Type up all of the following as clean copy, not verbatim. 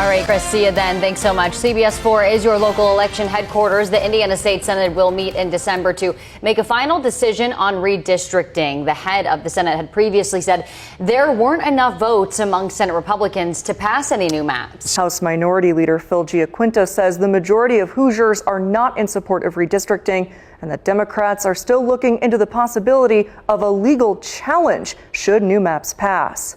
All right, Chris, see you then. Thanks so much. CBS 4 is your local election headquarters. The Indiana State Senate will meet in December to make a final decision on redistricting. The head of the Senate had previously said there weren't enough votes among Senate Republicans to pass any new maps. House Minority Leader Phil Giaquinta says the majority of Hoosiers are not in support of redistricting and that Democrats are still looking into the possibility of a legal challenge should new maps pass.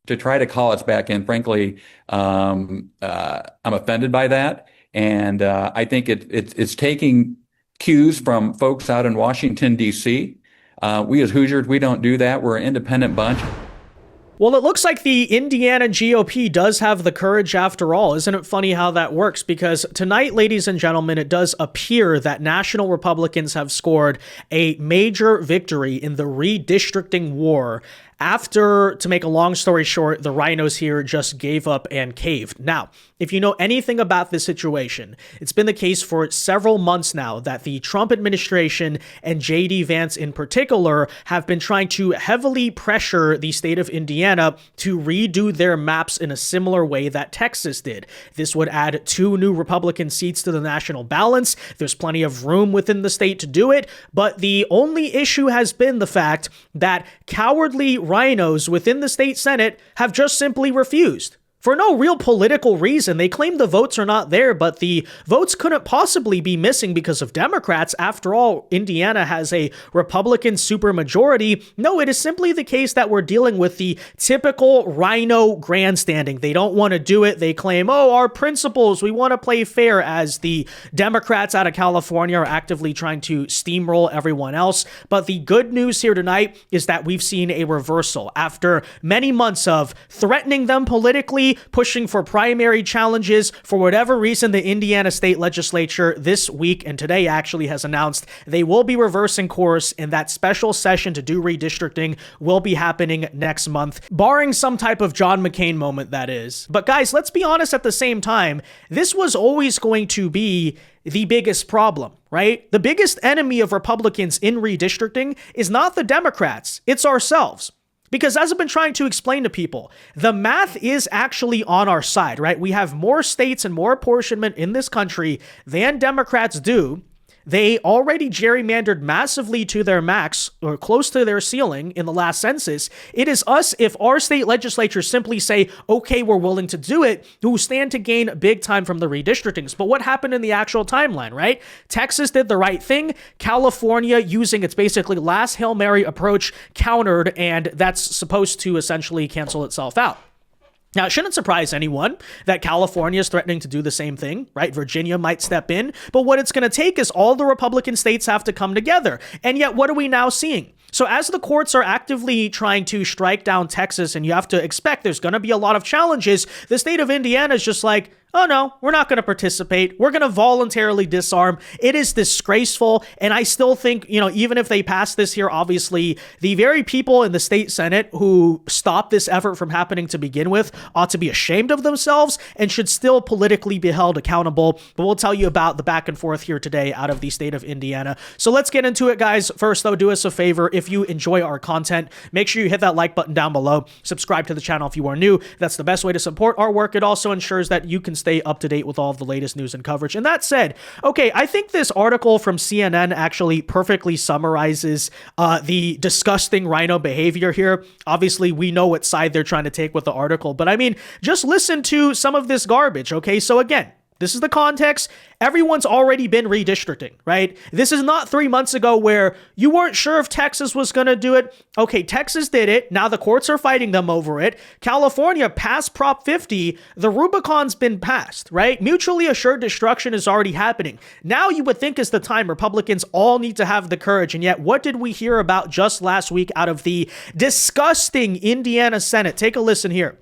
To try to call us back in, frankly, I'm offended by that. And I think it's taking cues from folks out in Washington, D.C. We as Hoosiers, we don't do that. We're an independent bunch. Well, it looks like the Indiana GOP does have the courage after all. Isn't it funny how that works? Because tonight, ladies and gentlemen, it does appear that national Republicans have scored a major victory in the redistricting war after, to make a long story short, the RINOs here just gave up and caved. Now, if you know anything about this situation, it's been the case for several months now that the Trump administration and J.D. Vance in particular have been trying to heavily pressure the state of Indiana to redo their maps in a similar way that Texas did. This would add 2 new Republican seats to the national balance. There's plenty of room within the state to do it, but the only issue has been the fact that cowardly RINOs within the state Senate have just simply refused. For no real political reason. They claim the votes are not there, but the votes couldn't possibly be missing because of Democrats. After all, Indiana has a Republican supermajority. No, it is simply the case that we're dealing with the typical RINO grandstanding. They don't want to do it. They claim, oh, our principles, we want to play fair, as the Democrats out of California are actively trying to steamroll everyone else. But the good news here tonight is that we've seen a reversal. After many months of threatening them politically, pushing for primary challenges, for whatever reason, the Indiana state legislature this week and today actually has announced they will be reversing course, and that special session to do redistricting will be happening next month, barring some type of John McCain moment, that is. But guys, let's be honest at the same time, this was always going to be the biggest problem, right? The biggest enemy of Republicans in redistricting is not the Democrats, it's ourselves. Because as I've been trying to explain to people, the math is actually on our side, right? We have more states and more apportionment in this country than Democrats do. They already gerrymandered massively to their max or close to their ceiling in the last census. It is us, if our state legislatures simply say, okay, we're willing to do it, who stand to gain big time from the redistrictings. But what happened in the actual timeline, right? Texas did the right thing. California, using its basically last Hail Mary approach, countered, and that's supposed to essentially cancel itself out. Now, it shouldn't surprise anyone that California is threatening to do the same thing, right? Virginia might step in, but what it's going to take is all the Republican states have to come together. And yet, what are we now seeing? So as the courts are actively trying to strike down Texas, and you have to expect there's going to be a lot of challenges, the state of Indiana is just like, oh no, we're not going to participate. We're going to voluntarily disarm. It is disgraceful. And I still think, even if they pass this here, obviously, the very people in the state Senate who stopped this effort from happening to begin with ought to be ashamed of themselves and should still politically be held accountable. But we'll tell you about the back and forth here today out of the state of Indiana. So let's get into it, guys. First, though, do us a favor. If you enjoy our content, make sure you hit that like button down below. Subscribe to the channel if you are new. That's the best way to support our work. It also ensures that you can stay up to date with all of the latest news and coverage. And that said, okay, I think this article from CNN actually perfectly summarizes the disgusting RINO behavior here. Obviously, we know what side they're trying to take with the article, but I mean, just listen to some of this garbage, okay? So again, this is the context. Everyone's already been redistricting, right? This is not 3 months ago where you weren't sure if Texas was going to do it. Okay, Texas did it. Now the courts are fighting them over it. California passed Prop 50. The Rubicon's been passed, right? Mutually assured destruction is already happening. Now you would think is the time Republicans all need to have the courage. And yet, what did we hear about just last week out of the disgusting Indiana Senate? Take a listen here.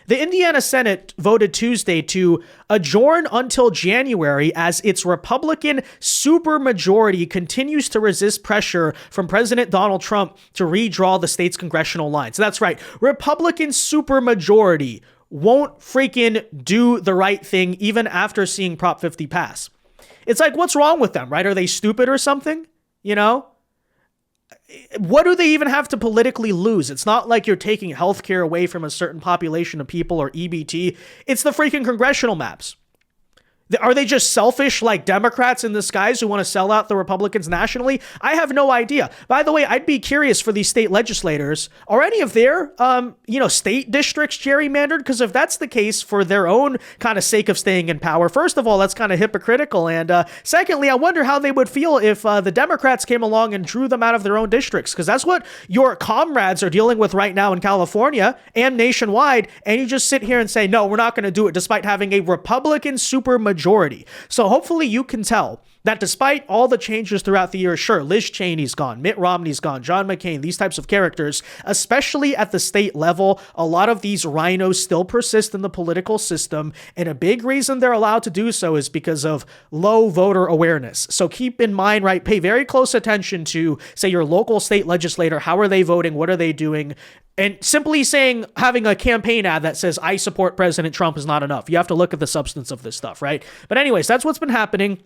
The Indiana Senate voted Tuesday to adjourn until January as its Republican supermajority continues to resist pressure from President Donald Trump to redraw the state's congressional lines. That's right. Republican supermajority won't freaking do the right thing even after seeing Prop 50 pass. It's like, what's wrong with them, right? Are they stupid or something? what do they even have to politically lose? It's not like you're taking healthcare away from a certain population of people or EBT. It's the freaking congressional maps. Are they just selfish like Democrats in the skies who want to sell out the Republicans nationally? I have no idea. By the way, I'd be curious for these state legislators. Are any of their, state districts gerrymandered? Because if that's the case for their own kind of sake of staying in power, first of all, that's kind of hypocritical. And secondly, I wonder how they would feel if the Democrats came along and drew them out of their own districts. Because that's what your comrades are dealing with right now in California and nationwide. And you just sit here and say, no, we're not going to do it, despite having a Republican supermajority. So hopefully you can tell that despite all the changes throughout the year, sure, Liz Cheney's gone, Mitt Romney's gone, John McCain, these types of characters, especially at the state level, a lot of these rhinos still persist in the political system. And a big reason they're allowed to do so is because of low voter awareness. So keep in mind, right, pay very close attention to, say, your local state legislator. How are they voting? What are they doing? And simply having a campaign ad that says, I support President Trump is not enough. You have to look at the substance of this stuff, right? But anyways, that's what's been happening.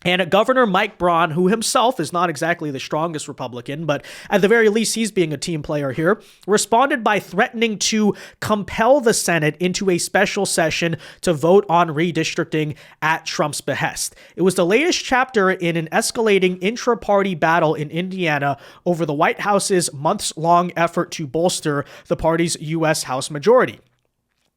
And Governor Mike Braun, who himself is not exactly the strongest Republican, but at the very least, he's being a team player here, responded by threatening to compel the Senate into a special session to vote on redistricting at Trump's behest. It was the latest chapter in an escalating intra-party battle in Indiana over the White House's months-long effort to bolster the party's U.S. House majority.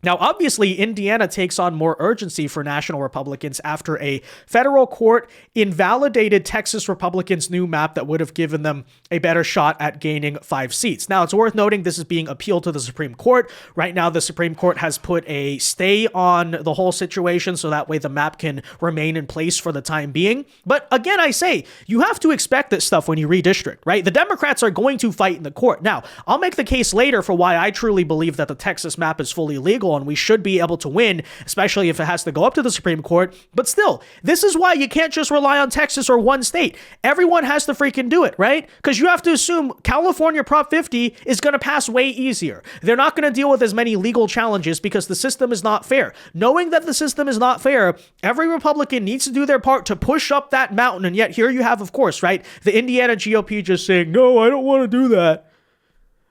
Now, obviously, Indiana takes on more urgency for national Republicans after a federal court invalidated Texas Republicans' new map that would have given them a better shot at gaining 5 seats. Now, it's worth noting this is being appealed to the Supreme Court. Right now, the Supreme Court has put a stay on the whole situation so that way the map can remain in place for the time being. But again, I say, you have to expect this stuff when you redistrict, right? The Democrats are going to fight in the court. Now, I'll make the case later for why I truly believe that the Texas map is fully legal and we should be able to win, especially if it has to go up to the Supreme Court. But still, this is why you can't just rely on Texas or one state. Everyone has to freaking do it, right? Because you have to assume California Prop 50 is going to pass way easier. They're not going to deal with as many legal challenges because the system is not fair. Knowing that the system is not fair, every Republican needs to do their part to push up that mountain. And yet here you have, of course, right, the Indiana GOP just saying, no, I don't want to do that.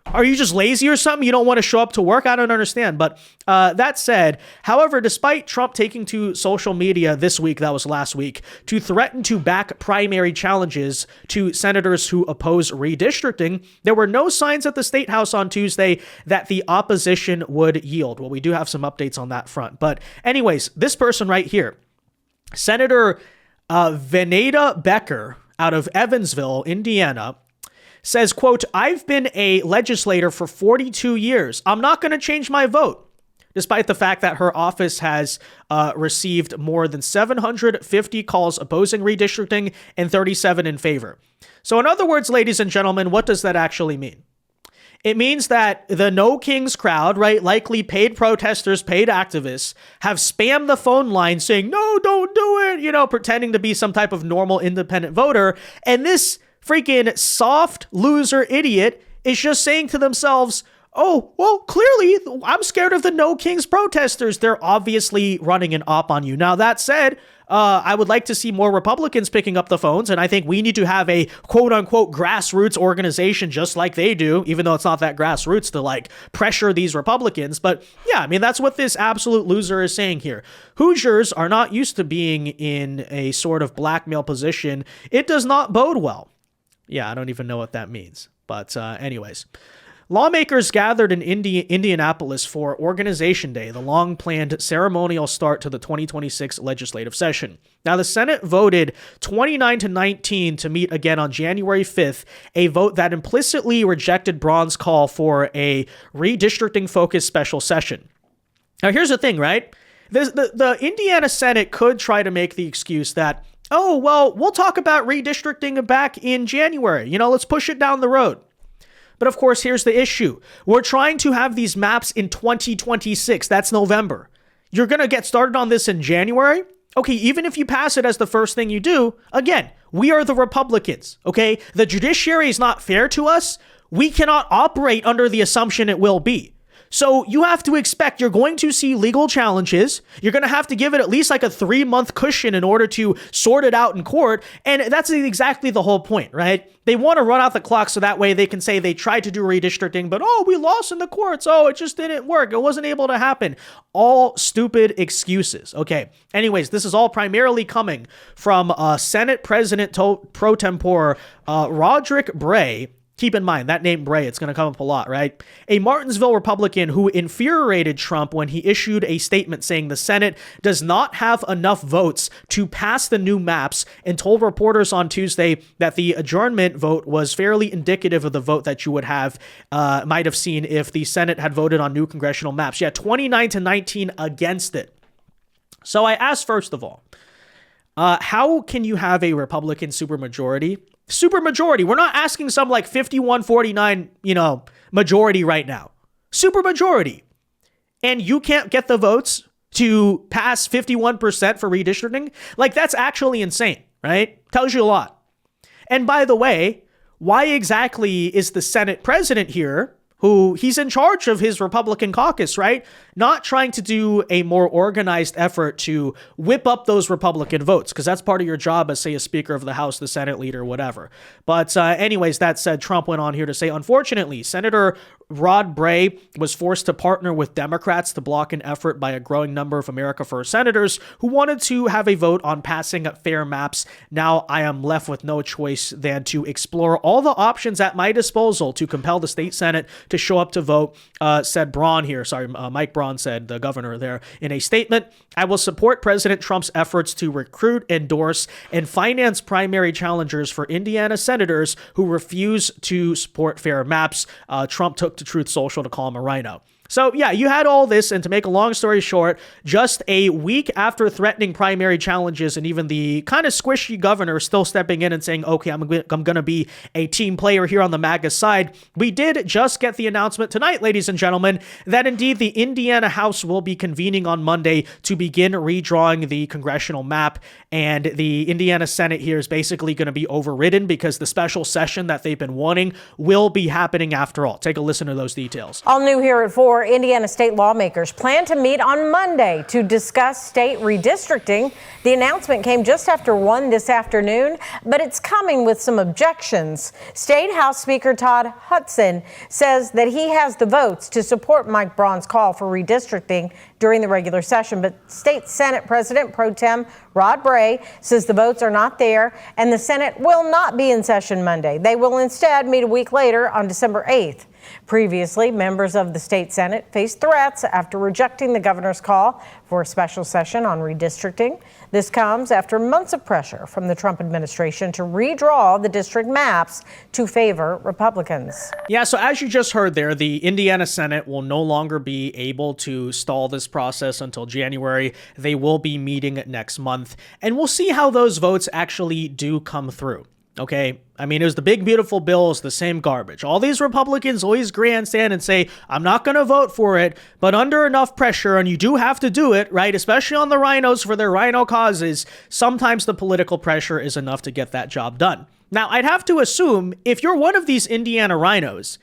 Are you just lazy or something? You don't want to show up to work? I don't understand. But that said, however, despite Trump taking to social media this week, that was last week, to threaten to back primary challenges to senators who oppose redistricting, there were no signs at the State House on Tuesday that the opposition would yield. Well, we do have some updates on that front. But anyways, this person right here, Senator Veneda Becker out of Evansville, Indiana, says, quote, I've been a legislator for 42 years. I'm not going to change my vote, despite the fact that her office has received more than 750 calls opposing redistricting and 37 in favor. So in other words, ladies and gentlemen, what does that actually mean? It means that the No Kings crowd, right, likely paid protesters, paid activists, have spammed the phone line saying, no, don't do it, pretending to be some type of normal independent voter. And this freaking soft loser idiot is just saying to themselves, oh, well, clearly I'm scared of the No Kings protesters. They're obviously running an op on you. Now, that said, I would like to see more Republicans picking up the phones, and I think we need to have a quote-unquote grassroots organization just like they do, even though it's not that grassroots, to pressure these Republicans. But yeah, I mean, that's what this absolute loser is saying here. Hoosiers are not used to being in a sort of blackmail position. It does not bode well. Yeah, I don't even know what that means. But anyways, lawmakers gathered in Indianapolis for Organization Day, the long-planned ceremonial start to the 2026 legislative session. Now, the Senate voted 29-19 to meet again on January 5th, a vote that implicitly rejected Braun's call for a redistricting-focused special session. Now, here's the thing, right? The Indiana Senate could try to make the excuse that, oh, well, we'll talk about redistricting back in January. Let's push it down the road. But of course, here's the issue. We're trying to have these maps in 2026. That's November. You're going to get started on this in January? Okay, even if you pass it as the first thing you do, again, we are the Republicans, okay? The judiciary is not fair to us. We cannot operate under the assumption it will be. So you have to expect you're going to see legal challenges. You're going to have to give it at least like a 3-month cushion in order to sort it out in court. And that's exactly the whole point, right? They want to run out the clock so that way they can say they tried to do redistricting, but we lost in the courts. It just didn't work. It wasn't able to happen. All stupid excuses. Okay. Anyways, this is all primarily coming from Senate President pro tempore Rod Bray. Keep in mind, that name Bray, it's going to come up a lot, right? A Martinsville Republican who infuriated Trump when he issued a statement saying the Senate does not have enough votes to pass the new maps and told reporters on Tuesday that the adjournment vote was fairly indicative of the vote that you would have, might have seen if the Senate had voted on new congressional maps. Yeah, 29-19 against it. So I asked, first of all, how can you have a Republican supermajority? Supermajority. We're not asking some like 51-49, majority right now. Supermajority. And you can't get the votes to pass 51% for redistricting? Like, that's actually insane, right? Tells you a lot. And by the way, why exactly is the Senate president here, who he's in charge of his Republican caucus, right? Not trying to do a more organized effort to whip up those Republican votes, because that's part of your job as, say, a Speaker of the House, the Senate leader, whatever. But anyways, that said, Trump went on here to say, unfortunately, Senator Rod Bray was forced to partner with Democrats to block an effort by a growing number of America First senators who wanted to have a vote on passing fair maps. Now I am left with no choice than to explore all the options at my disposal to compel the state Senate to show up to vote, said Braun here. Mike Braun said, the governor there, in a statement. I will support President Trump's efforts to recruit, endorse, and finance primary challengers for Indiana senators who refuse to support fair maps. Trump took to Truth Social to call him a RINO. So yeah, you had all this, and to make a long story short, just a week after threatening primary challenges and even the kind of squishy governor still stepping in and saying, okay, I'm going to be a team player here on the MAGA side, we did just get the announcement tonight, ladies and gentlemen, that indeed the Indiana House will be convening on Monday to begin redrawing the congressional map, and the Indiana Senate here is basically going to be overridden because the special session that they've been wanting will be happening after all. Take a listen to those details. All new here at 4. Indiana state lawmakers plan to meet on Monday to discuss state redistricting. The announcement came just after 1 this afternoon, but it's coming with some objections. State House Speaker Todd Hudson says that he has the votes to support Mike Braun's call for redistricting during the regular session, but State Senate President Pro Tem Rod Bray says the votes are not there and the Senate will not be in session Monday. They will instead meet a week later on December 8th. Previously, members of the state Senate faced threats after rejecting the governor's call for a special session on redistricting. This comes after months of pressure from the Trump administration to redraw the district maps to favor Republicans. Yeah, so as you just heard there, the Indiana Senate will no longer be able to stall this process until January. They will be meeting next month, and we'll see how those votes actually do come through. Okay, I mean, it was the big, beautiful bill, it's the same garbage. All these Republicans always grandstand and say, I'm not going to vote for it, but under enough pressure, and you do have to do it, right? Especially on the RINOs for their RINO causes, sometimes the political pressure is enough to get that job done. Now, I'd have to assume, if you're one of these Indiana RINOs,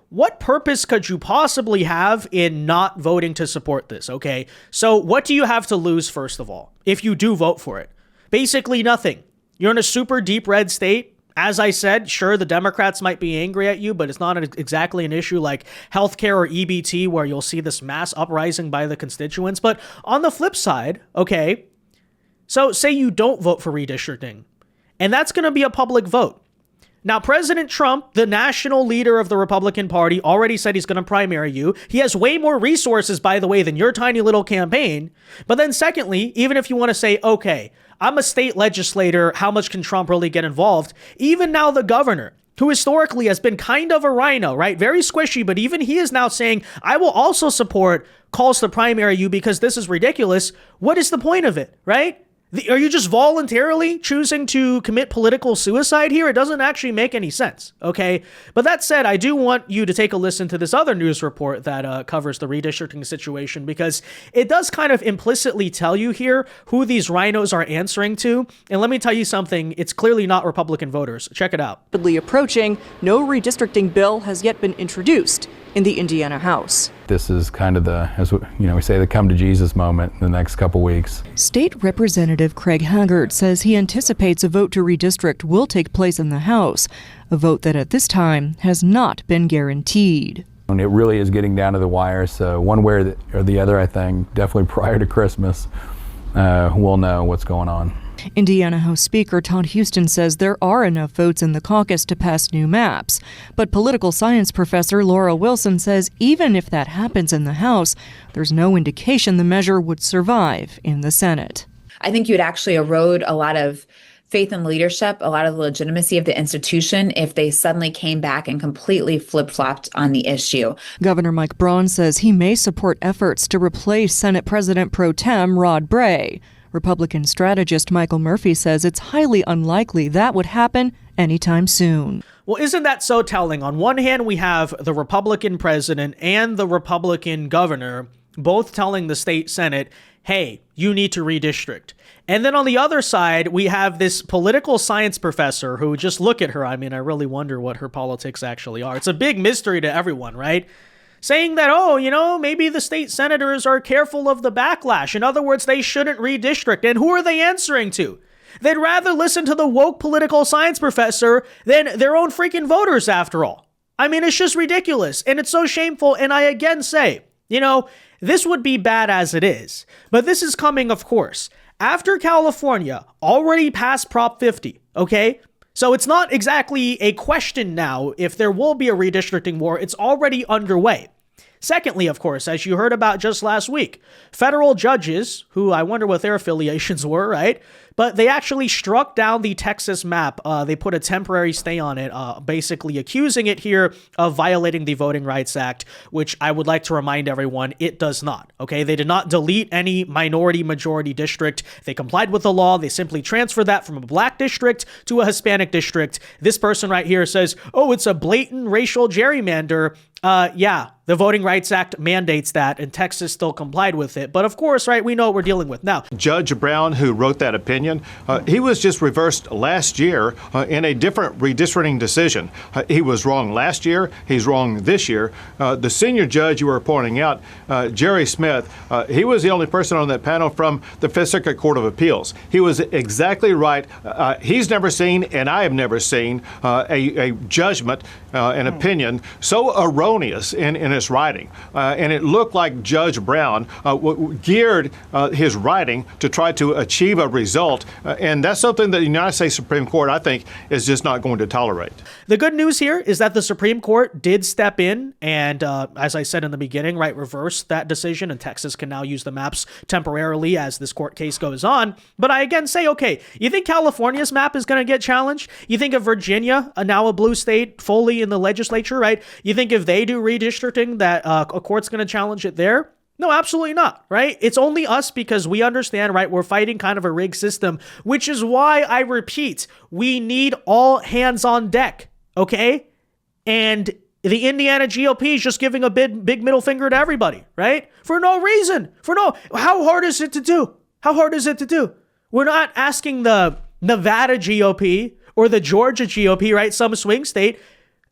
what purpose could you possibly have in not voting to support this, okay? So what do you have to lose, first of all, if you do vote for it? Basically nothing. You're in a super deep red state. As I said, sure, the Democrats might be angry at you, but it's not exactly an issue like healthcare or EBT where you'll see this mass uprising by the constituents. But on the flip side, okay, so say you don't vote for redistricting, and that's going to be a public vote. Now, President Trump, the national leader of the Republican Party, already said he's going to primary you. He has way more resources, by the way, than your tiny little campaign. But then secondly, even if you want to say, okay, I'm a state legislator, how much can Trump really get involved? Even now the governor, who historically has been kind of a RINO, right? Very squishy, but even he is now saying, I will also support calls to primary you because this is ridiculous. What is the point of it, right? Are you just voluntarily choosing to commit political suicide here? It doesn't actually make any sense, okay? But that said, I do want you to take a listen to this other news report that covers the redistricting situation, because it does kind of implicitly tell you here who these RINOs are answering to. And let me tell you something, it's clearly not Republican voters. Check it out. Rapidly approaching, no redistricting bill has yet been introduced. in the Indiana House. This is kind of the, as we say, the come to Jesus moment in the next couple weeks. State Representative Craig Haggard says he anticipates a vote to redistrict will take place in the House, a vote that at this time has not been guaranteed. And it really is getting down to the wire, so one way or the other, I think, definitely prior to Christmas, we'll know what's going on. Indiana House Speaker Todd Houston says there are enough votes in the caucus to pass new maps. But political science professor Laura Wilson says even if that happens in the House, there's no indication the measure would survive in the Senate. I think you would actually erode a lot of faith in leadership, a lot of the legitimacy of the institution if they suddenly came back and completely flip-flopped on the issue. Governor Mike Braun says he may support efforts to replace Senate President pro tem Rod Bray. Republican strategist Michael Murphy says it's highly unlikely that would happen anytime soon. Well, isn't that so telling? On one hand, we have the Republican president and the Republican governor both telling the state Senate, hey, you need to redistrict. And then on the other side, we have this political science professor who, just look at her. I mean, I really wonder what her politics actually are. It's a big mystery to everyone, right? Saying that, maybe the state senators are careful of the backlash. In other words, they shouldn't redistrict. And who are they answering to? They'd rather listen to the woke political science professor than their own freaking voters, after all. I mean, it's just ridiculous. And it's so shameful. And I again say, this would be bad as it is. But this is coming, of course, after California already passed Prop 50, okay? So it's not exactly a question now if there will be a redistricting war. It's already underway. Secondly, of course, as you heard about just last week, federal judges, who I wonder what their affiliations were, right? But they actually struck down the Texas map. They put a temporary stay on it, basically accusing it here of violating the Voting Rights Act, which I would like to remind everyone, it does not, okay? They did not delete any minority-majority district. They complied with the law. They simply transferred that from a black district to a Hispanic district. This person right here says, oh, it's a blatant racial gerrymander. Yeah, the Voting Rights Act mandates that, and Texas still complied with it. But of course, right, we know what we're dealing with now. Judge Braun, who wrote that opinion, he was just reversed last year in a different redistricting decision. He was wrong last year. He's wrong this year. The senior judge you were pointing out, Jerry Smith, he was the only person on that panel from the Fifth Circuit Court of Appeals. He was exactly right. He's never seen, and I have never seen, a judgment, an opinion so erroneous in its writing. And it looked like Judge Braun geared his writing to try to achieve a result. And that's something that the United States Supreme Court, I think, is just not going to tolerate. The good news here is that the Supreme Court did step in and, as I said in the beginning, right, reverse that decision, and Texas can now use the maps temporarily as this court case goes on. But I again say, okay, you think California's map is going to get challenged? You think of Virginia, now a blue state, fully in the legislature, right? You think if they do redistricting that a court's going to challenge it there? No, absolutely not, right? It's only us because we understand, right? We're fighting kind of a rigged system, which is why I repeat, we need all hands on deck, okay? And the Indiana GOP is just giving a big middle finger to everybody, right? For no reason, how hard is it to do? How hard is it to do? We're not asking the Nevada GOP or the Georgia GOP, right? Some swing state.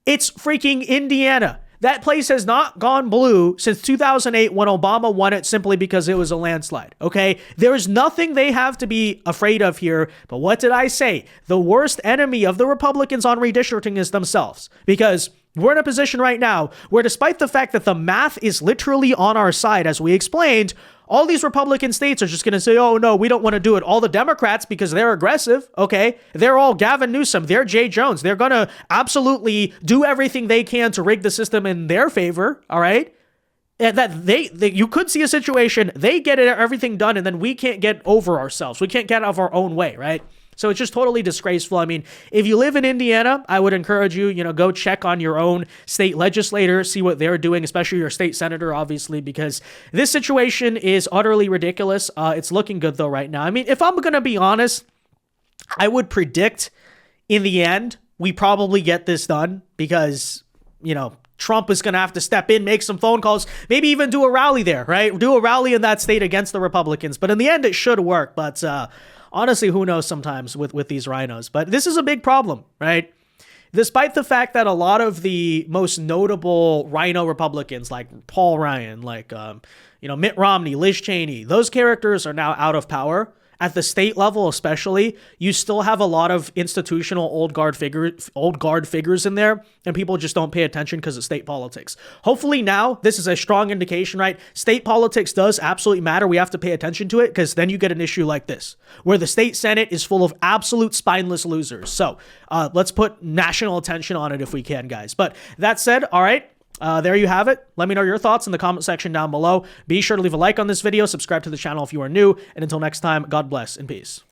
It's freaking Indiana. That place has not gone blue since 2008 when Obama won it simply because it was a landslide, okay? There is nothing they have to be afraid of here, but what did I say? The worst enemy of the Republicans on redistricting is themselves, because we're in a position right now where despite the fact that the math is literally on our side, as we explained, all these Republican states are just going to say, oh, no, we don't want to do it. All the Democrats, because they're aggressive, okay? They're all Gavin Newsom. They're Jay Jones. They're going to absolutely do everything they can to rig the system in their favor, all right? And that you could see a situation, they get everything done, and then we can't get over ourselves. We can't get out of our own way, right? So it's just totally disgraceful. I mean, if you live in Indiana, I would encourage you, go check on your own state legislator, see what they're doing, especially your state senator, obviously, because this situation is utterly ridiculous. It's looking good, though, right now. I mean, if I'm going to be honest, I would predict in the end, we probably get this done because, Trump is going to have to step in, make some phone calls, maybe even do a rally there, right? Do a rally in that state against the Republicans. But in the end, it should work. But honestly, who knows sometimes with these RINOs. But this is a big problem, right? despite the fact that a lot of the most notable RINO Republicans, like Paul Ryan, like, Mitt Romney, Liz Cheney, those characters are now out of power. At the state level, especially, you still have a lot of institutional old guard figures in there, and people just don't pay attention because of state politics. Hopefully now, this is a strong indication, right? State politics does absolutely matter. We have to pay attention to it, because then you get an issue like this, where the state Senate is full of absolute spineless losers. So let's put national attention on it if we can, guys. But that said, all right. There you have it. Let me know your thoughts in the comment section down below. Be sure to leave a like on this video, subscribe to the channel if you are new, and until next time, God bless and peace.